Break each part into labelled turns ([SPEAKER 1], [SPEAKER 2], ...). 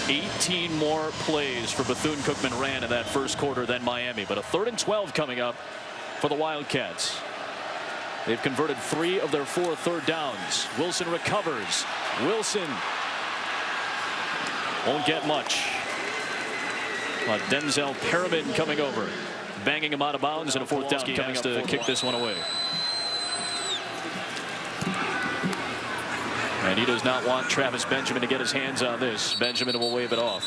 [SPEAKER 1] 18 more plays for Bethune-Cookman ran in that first quarter than Miami, but a 3rd and 12 coming up for the Wildcats. They've converted 3 of their 4 third downs. Wilson recovers. Wilson won't get much. Denzel Perriman coming over, banging him out of bounds, and a 4th down coming up to kick this one away. And he does not want Travis Benjamin to get his hands on this. Benjamin will wave it off.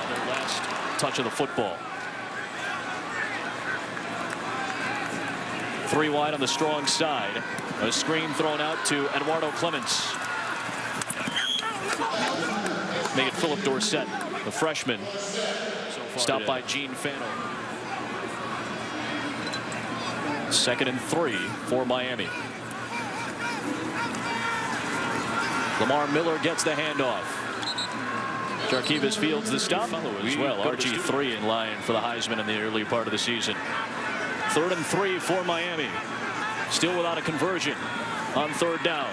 [SPEAKER 1] Their last touch of the football. 3 wide on the strong side. A screen thrown out to Eduardo Clements. Make it Philip Dorsett, the freshman. Stopped by Gene Fano. 2nd and 3 for Miami. Lamar Miller gets the handoff. Jarkevis Fields the stop as well. RG3 in line for the Heisman in the early part of the season. 3rd and 3 for Miami. Still without a conversion on 3rd down.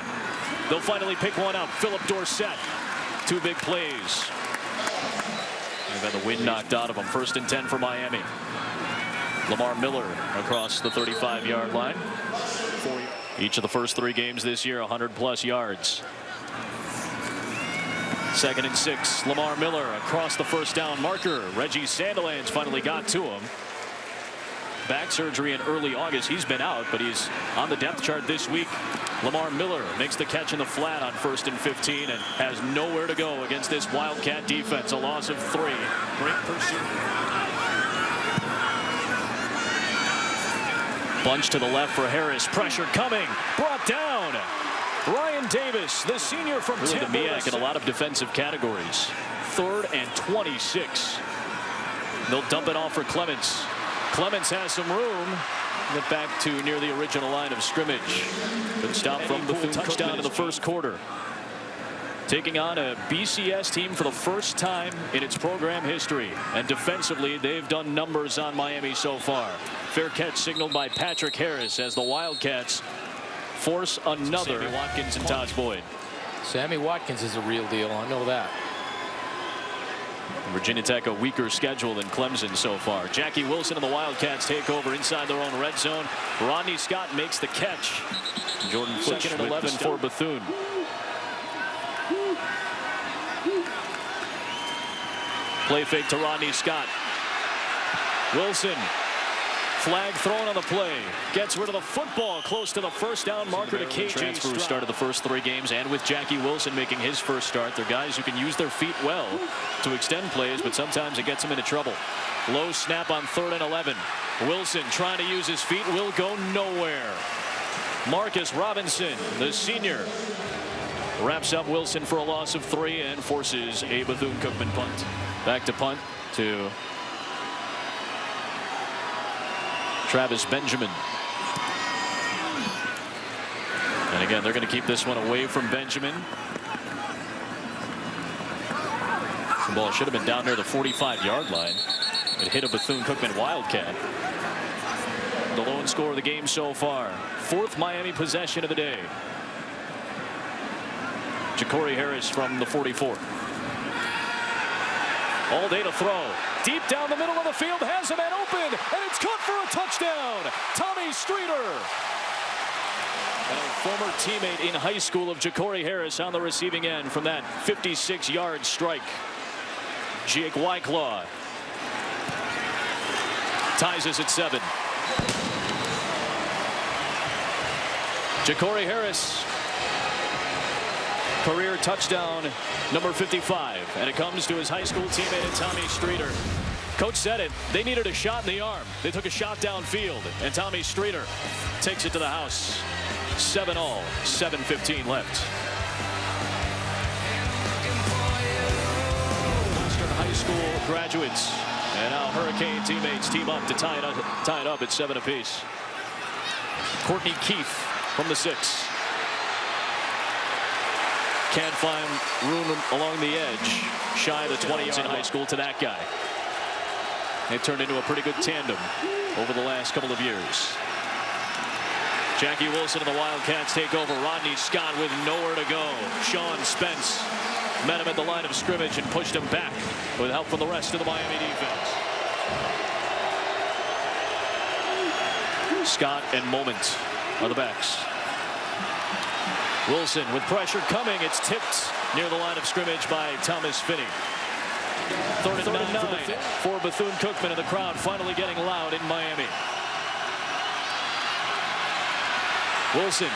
[SPEAKER 1] They'll finally pick one up. Philip Dorsett. 2 big plays. They've had the wind knocked out of them. 1st and 10 for Miami. Lamar Miller across the 35-yard line. Each of the first 3 games this year, 100+ yards. 2nd and 6. Lamar Miller across the 1st down marker. Reggie Sandilands finally got to him. Back surgery in early August. He's been out, but he's on the depth chart this week. Lamar Miller makes the catch in the flat on 1st and 15 and has nowhere to go against this Wildcat defense. A loss of 3. Great pursuit. Bunch to the left for Harris. Pressure coming. Brought down. Ryan Davis, the senior from Tampa, in a lot of defensive categories. 3rd and 26. They'll dump it off for Clements. Clements has some room. Get back to near the original line of scrimmage. Good stop from Bethune. Touchdown in the first quarter. Taking on a BCS team for the first time in its program history. And defensively, they've done numbers on Miami so far. Fair catch signaled by Patrick Harris as the Wildcats force another. Sammy Watkins and Todd Boyd.
[SPEAKER 2] Sammy Watkins is a real deal. I know that.
[SPEAKER 1] Virginia Tech a weaker schedule than Clemson so far. Jackie Wilson and the Wildcats take over inside their own red zone. Rodney Scott makes the catch. Jordan Fitch 2nd and 11 for Bethune. Play fake to Rodney Scott. Wilson. Flag thrown on the play. Gets rid of the football close to the 1st down marker to KJ. Transfer started the first 3 games, and with Jackie Wilson making his first start, they're guys who can use their feet well to extend plays, but sometimes it gets them into trouble. Low snap on 3rd and 11. Wilson trying to use his feet will go nowhere. Marcus Robinson, the senior, wraps up Wilson for a loss of 3 and forces a Bethune-Cookman punt. Back to punt to Travis Benjamin. And again, they're going to keep this one away from Benjamin. The ball should have been down near the 45-yard line. It hit a Bethune-Cookman Wildcat. The lone score of the game so far. 4th Miami possession of the day. Ja'Cory Harris from the 44. All day to throw. Deep down the middle of the field, has a man open, and it's caught for a touchdown. Tommy Streeter. And a former teammate in high school of Ja'Cory Harris on the receiving end from that 56-yard strike. Jake Wyclaw ties us at 7. Ja'Cory Harris, career touchdown number 55, and it comes to his high school teammate Tommy Streeter. Coach said it, they needed a shot in the arm. They took a shot downfield, and Tommy Streeter takes it to the house. 7-all, 7:15 left. Western High School graduates and now Hurricane teammates team up to tie it up at 7 apiece. Courtney Keefe from the 6. Can't find room along the edge. Shy of the 20s in high school to that guy. They've turned into a pretty good tandem over the last couple of years. Jackie Wilson and the Wildcats take over. Rodney Scott with nowhere to go. Sean Spence met him at the line of scrimmage and pushed him back with help from the rest of the Miami defense. Scott and Moment are the backs. Wilson with pressure coming. It's tipped near the line of scrimmage by Thomas Finney. Third and nine for Bethune-Cookman, and the crowd finally getting loud in Miami. Wilson.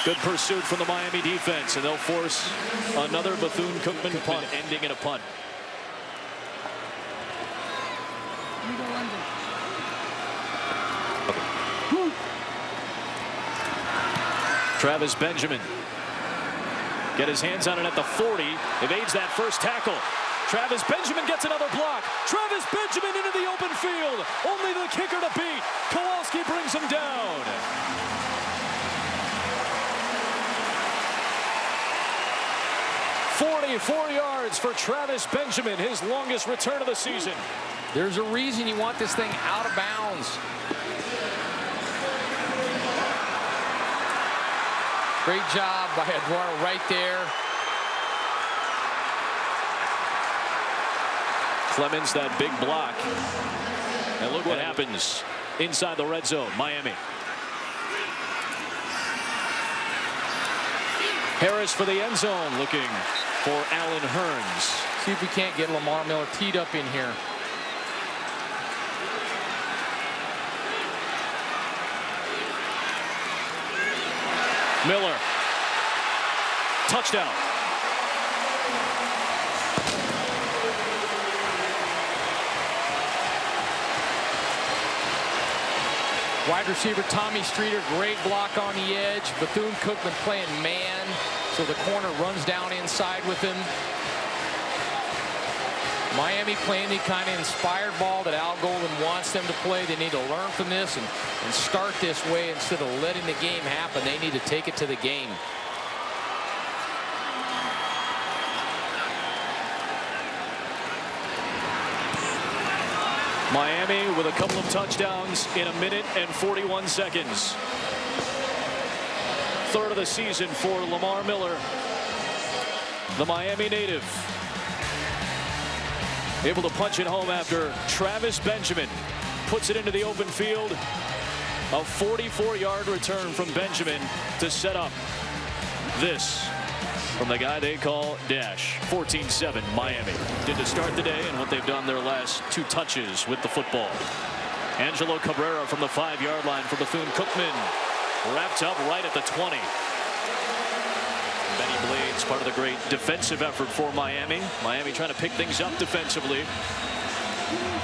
[SPEAKER 1] Good pursuit from the Miami defense, and they'll force another Bethune-Cookman punt, ending in a punt. Travis Benjamin. Get his hands on it at the 40. Evades that first tackle. Travis Benjamin gets another block. Travis Benjamin into the open field. Only the kicker to beat. Kowalski brings him down. "44 yards for Travis Benjamin, his longest return of the season."
[SPEAKER 2] There's a reason you want this thing out of bounds. Great job by Eduardo right there.
[SPEAKER 1] Clemens, that big block. And look what happens inside the red zone, Miami. Harris for the end zone, looking for Allen Hurns.
[SPEAKER 2] See if we can't get Lamar Miller teed up in here.
[SPEAKER 1] Miller. Touchdown.
[SPEAKER 2] Wide receiver Tommy Streeter, great block on the edge. Bethune-Cookman playing man, so the corner runs down inside with him. Miami playing the kind of inspired ball that Al Golden wants them to play. They need to learn from this and start this way instead of letting the game happen. They need to take it to the game.
[SPEAKER 1] Miami with a couple of touchdowns in 1 minute and 41 seconds. Third of the season for Lamar Miller, the Miami native. Able to punch it home after Travis Benjamin puts it into the open field. A 44-yard return from Benjamin to set up this from the guy they call Dash. 14-7 Miami. Did to start the day and what they've done their last 2 touches with the football. Angelo Cabrera from the 5-yard line for Bethune-Cookman. Wrapped up right at the 20. Benny Blades, part of the great defensive effort for Miami. Miami trying to pick things up defensively.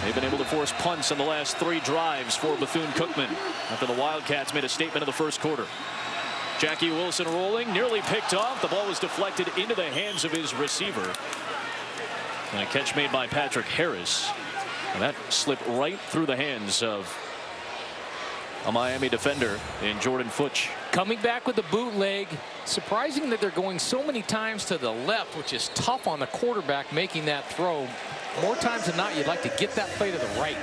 [SPEAKER 1] They've been able to force punts in the last 3 drives for Bethune-Cookman after the Wildcats made a statement in the first quarter. Jackie Wilson rolling, nearly picked off. The ball was deflected into the hands of his receiver. And a catch made by Patrick Harris. And that slipped right through the hands of a Miami defender in Jordan Futch.
[SPEAKER 2] Coming back with the bootleg. Surprising that they're going so many times to the left, which is tough on the quarterback making that throw. More times than not, you'd like to get that play to the right.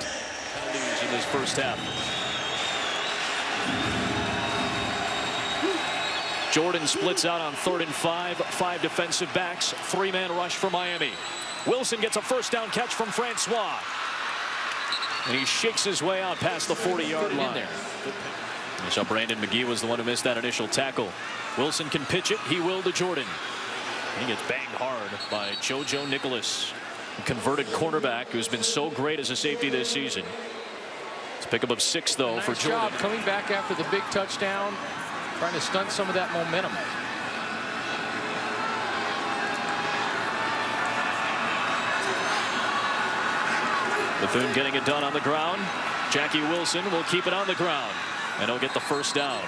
[SPEAKER 1] Penalties in this first half. Jordan splits out on 3rd and 5. 5 defensive backs. 3-man rush for Miami. Wilson gets a first down catch from Francois. And he shakes his way out past the 40-yard line. You saw Brandon McGee was the one who missed that initial tackle. Wilson can pitch it. He will to Jordan. He gets banged hard by JoJo Nicholas, a converted cornerback who's been so great as a safety this season. It's a pickup of 6, though,
[SPEAKER 2] nice
[SPEAKER 1] for Jordan.
[SPEAKER 2] Job coming back after the big touchdown, trying to stunt some of that momentum.
[SPEAKER 1] Bethune getting it done on the ground. Jackie Wilson will keep it on the ground, and he'll get the first down.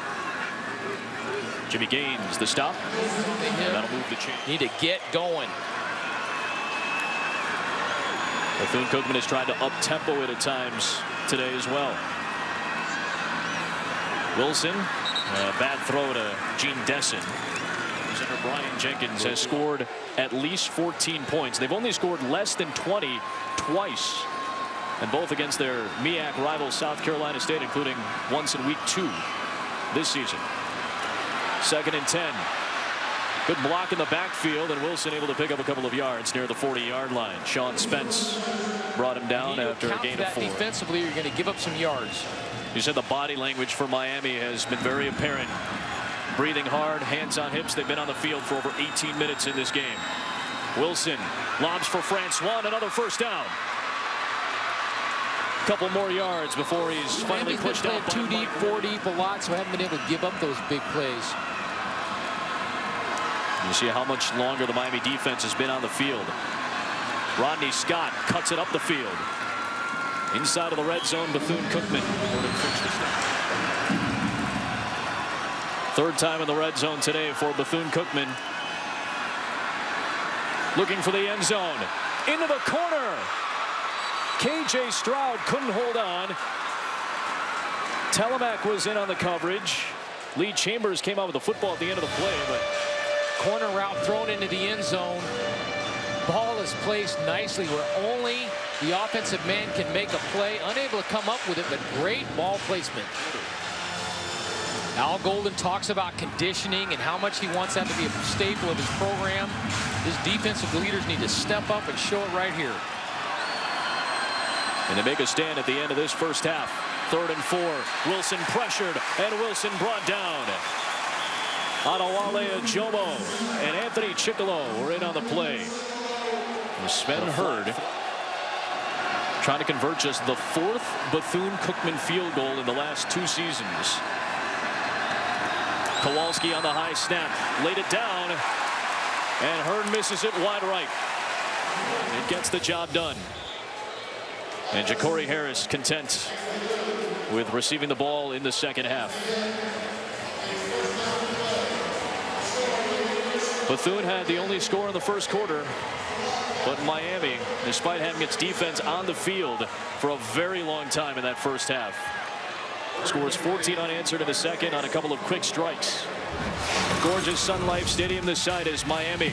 [SPEAKER 1] Jimmy Gaines, the stop. That'll move the chain.
[SPEAKER 2] Need to get going.
[SPEAKER 1] Bethune-Cookman has tried to up-tempo it at times today as well. Wilson, a bad throw to Gene Desson. Center Brian Jenkins has scored at least 14 points. They've only scored less than 20 twice, and both against their MEAC rival South Carolina State, including once in week 2 this season. 2nd and 10. Good block in the backfield, and Wilson able to pick up a couple of yards near the 40-yard line. Sean Spence brought him down after a gain of 4.
[SPEAKER 2] Defensively, you're going to give up some yards.
[SPEAKER 1] You said the body language for Miami has been very apparent. Breathing hard, hands on hips. They've been on the field for over 18 minutes in this game. Wilson lobs for Francois, another first down. Couple more yards before he's finally pushed out.
[SPEAKER 2] 2 deep, 4 deep a lot, so haven't been able to give up those big plays.
[SPEAKER 1] You see how much longer the Miami defense has been on the field. Rodney Scott cuts it up the field. Inside of the red zone, Bethune-Cookman. Third time in the red zone today for Bethune-Cookman. Looking for the end zone. Into the corner. KJ Stroud couldn't hold on. Telemac was in on the coverage. Lee Chambers came out with the football at the end of the play, but
[SPEAKER 2] corner route thrown into the end zone. Ball is placed nicely where only the offensive man can make a play. Unable to come up with it, but great ball placement. Al Golden talks about conditioning and how much he wants that to be a staple of his program. His defensive leaders need to step up and show it right here.
[SPEAKER 1] And they make a stand at the end of this first half. 3rd and 4. Wilson pressured, and Wilson brought down. Adewale Ajomo and Anthony Chickalo were in on the play. Sven Hurd trying to convert just the 4th Bethune-Cookman field goal in the last 2 seasons. Kowalski on the high snap, laid it down, and Hurd misses it wide right. It gets the job done. And Ja'Cory Harris content with receiving the ball in the second half. Bethune had the only score in the first quarter, but Miami, despite having its defense on the field for a very long time in that first half, scores 14 unanswered in the second on a couple of quick strikes. Gorgeous Sun Life Stadium this side is Miami,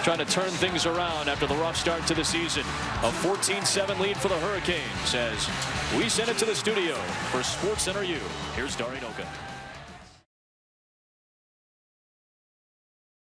[SPEAKER 1] trying to turn things around after the rough start to the season. A 14-7 lead for the Hurricanes as we send it to the studio for SportsCenter U. Here's Darian Oka.